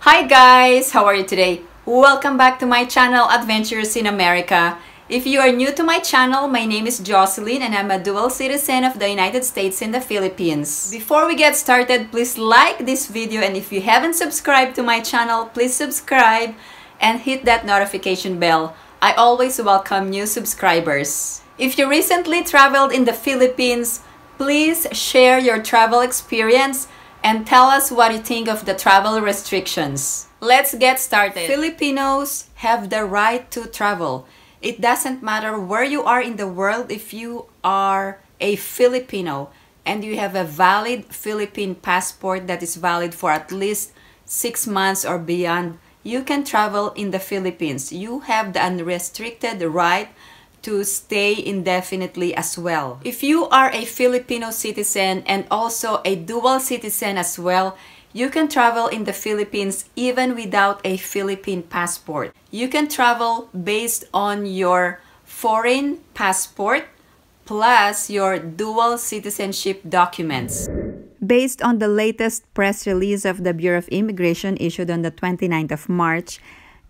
Hi guys! How are you today? Welcome back to my channel, Adventures in America. If you are new to my channel, my name is Jocelyn and I'm a dual citizen of the United States and the Philippines. Before we get started, please like this video, and if you haven't subscribed to my channel, please subscribe and hit that notification bell. I always welcome new subscribers. If you recently traveled in the Philippines, please share your travel experience and tell us what you think of the travel restrictions. Let's get started. Filipinos have the right to travel. It doesn't matter where you are in the world. If you are a Filipino and you have a valid Philippine passport that is valid for at least 6 months or beyond, you can travel in the Philippines. You have the unrestricted right to stay indefinitely as well. If you are a Filipino citizen and also a dual citizen as well, you can travel in the Philippines even without a Philippine passport. You can travel based on your foreign passport plus your dual citizenship documents. Based on the latest press release of the Bureau of Immigration issued on the 29th of March,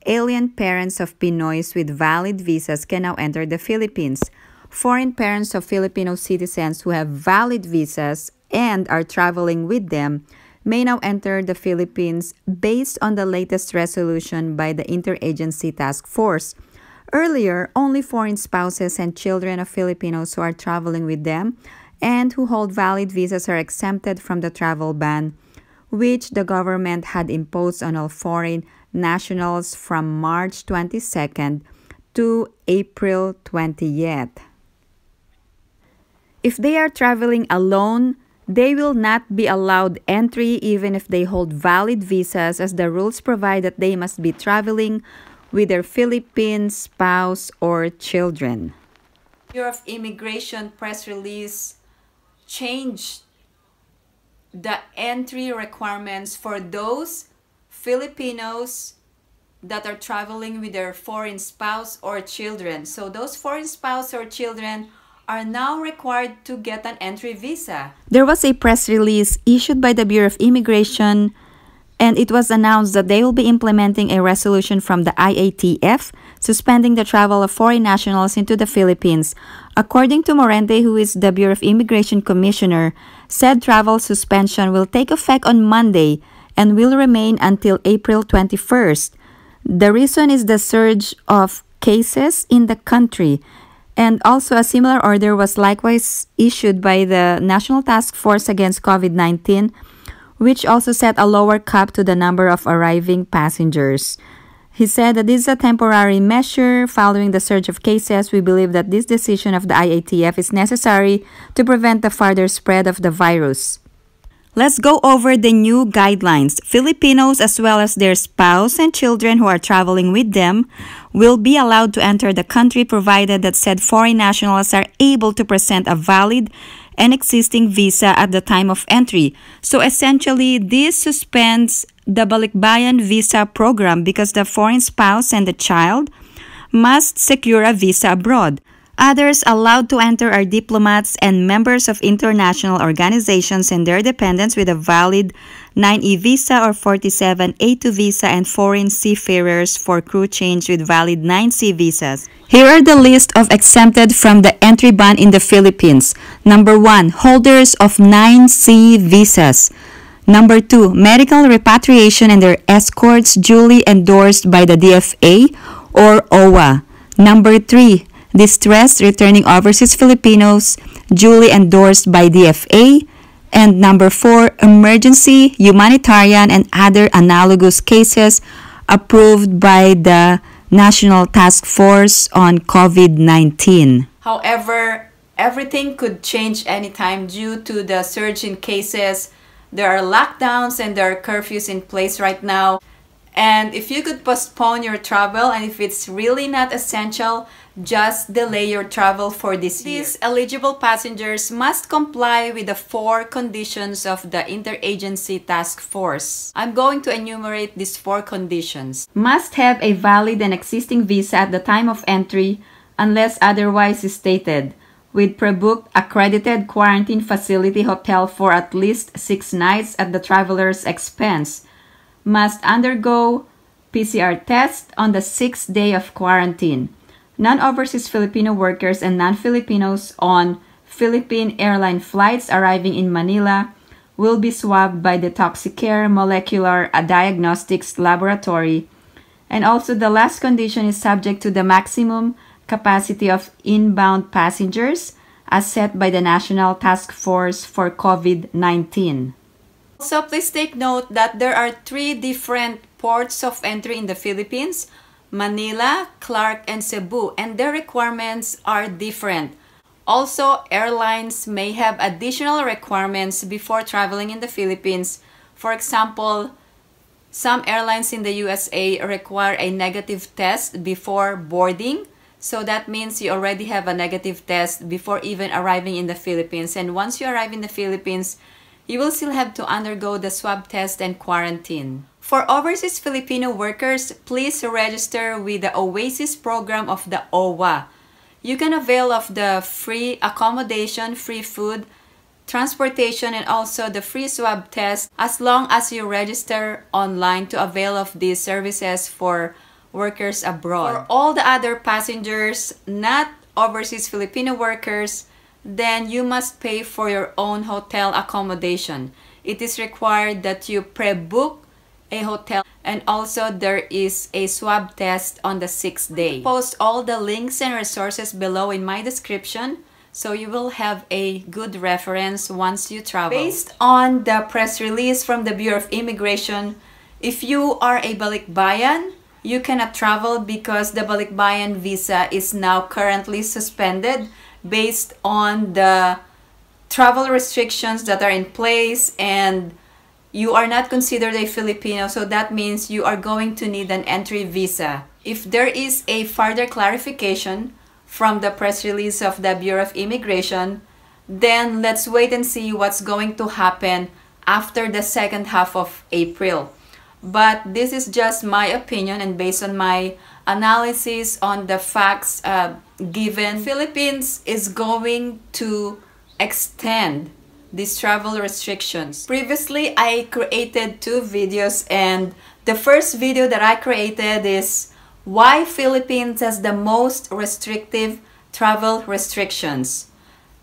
alien parents of Pinoys with valid visas can now enter the Philippines. Foreign parents of Filipino citizens who have valid visas and are traveling with them may now enter the Philippines based on the latest resolution by the Interagency Task Force. Earlier, only foreign spouses and children of Filipinos who are traveling with them and who hold valid visas are exempted from the travel ban, which the government had imposed on all foreign nationals from March 22nd to April 20th. If they are traveling alone, they will not be allowed entry even if they hold valid visas, as the rules provide that they must be traveling with their Philippine spouse or children. Bureau of Immigration press release changed the entry requirements for those Filipinos that are traveling with their foreign spouse or children. So those foreign spouse or children are now required to get an entry visa. There was a press release issued by the Bureau of Immigration, and it was announced that they will be implementing a resolution from the IATF suspending the travel of foreign nationals into the Philippines. According to Morente, who is the Bureau of Immigration Commissioner, said travel suspension will take effect on Monday and will remain until April 21st. The reason is the surge of cases in the country. And also a similar order was likewise issued by the National Task Force Against COVID-19, which also set a lower cap to the number of arriving passengers. He said that this is a temporary measure following the surge of cases. We believe that this decision of the IATF is necessary to prevent the further spread of the virus. Let's go over the new guidelines. Filipinos, as well as their spouse and children who are traveling with them, will be allowed to enter the country provided that said foreign nationals are able to present a valid and existing visa at the time of entry. So essentially, this suspends the Balikbayan visa program because the foreign spouse and the child must secure a visa abroad. Others allowed to enter are diplomats and members of international organizations and their dependents with a valid 9E visa or 47A2 visa, and foreign seafarers for crew change with valid 9C visas. Here are the list of exempted from the entry ban in the Philippines. Number 1, holders of 9C visas. Number 2, medical repatriation and their escorts duly endorsed by the DFA or OWA. Number 3, distressed returning overseas Filipinos duly endorsed by DFA. And number 4, emergency, humanitarian, and other analogous cases approved by the National Task Force on COVID-19. However, everything could change anytime due to the surge in cases. There are lockdowns and there are curfews in place right now. And if you could postpone your travel, and if it's really not essential, just delay your travel for this year. These eligible passengers must comply with the 4 conditions of the Interagency Task Force. I'm going to enumerate these 4 conditions. Must have a valid and existing visa at the time of entry unless otherwise stated, with pre-booked accredited quarantine facility hotel for at least 6 nights at the traveler's expense. must undergo PCR test on the 6th day of quarantine. Non-overseas Filipino workers and non-Filipinos on Philippine airline flights arriving in Manila will be swabbed by the Toxicare Molecular Diagnostics Laboratory. And also the last condition is subject to the maximum capacity of inbound passengers as set by the National Task Force for COVID-19. Also, please take note that there are 3 different ports of entry in the Philippines: Manila, Clark, and Cebu, and their requirements are different. Also, airlines may have additional requirements before traveling in the Philippines. For example, some airlines in the USA require a negative test before boarding. So that means you already have a negative test before even arriving in the Philippines. And once you arrive in the Philippines, you will still have to undergo the swab test and quarantine. For overseas Filipino workers, please register with the Oasis program of the OWA. You can avail of the free accommodation, free food, transportation, and also the free swab test as long as you register online to avail of these services for workers abroad. For all the other passengers, not overseas Filipino workers, then you must pay for your own hotel accommodation. It is required that you pre-book a hotel, and also there is a swab test on the 6th day. Post all the links and resources below in my description so you will have a good reference once you travel. Based on the press release from the Bureau of Immigration, if you are a balikbayan, you cannot travel because the balikbayan visa is now currently suspended based on the travel restrictions that are in place, and you are not considered a Filipino, so that means you are going to need an entry visa. If there is a further clarification from the press release of the Bureau of Immigration, then let's wait and see what's going to happen after the second half of April. But this is just my opinion and based on my analysis on the facts given. Philippines is going to extend these travel restrictions. Previously, I created 2 videos, and the first video that I created is why Philippines has the most restrictive travel restrictions.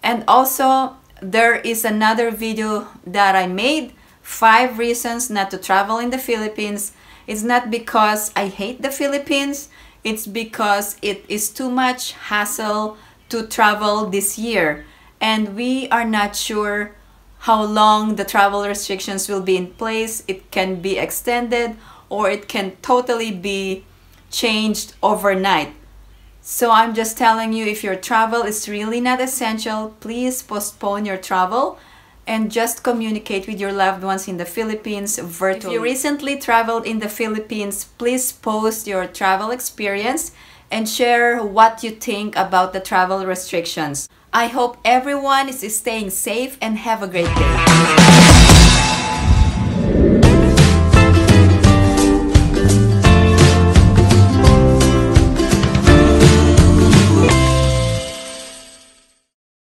And also, there is another video that I made, 5 reasons not to travel in the Philippines. It's not because I hate the Philippines, it's because it is too much hassle to travel this year. And we are not sure how long the travel restrictions will be in place. It can be extended or it can totally be changed overnight. So I'm just telling you, if your travel is really not essential, please postpone your travel and just communicate with your loved ones in the Philippines virtually. If you recently traveled in the Philippines, please post your travel experience and share what you think about the travel restrictions. I hope everyone is staying safe and have a great day.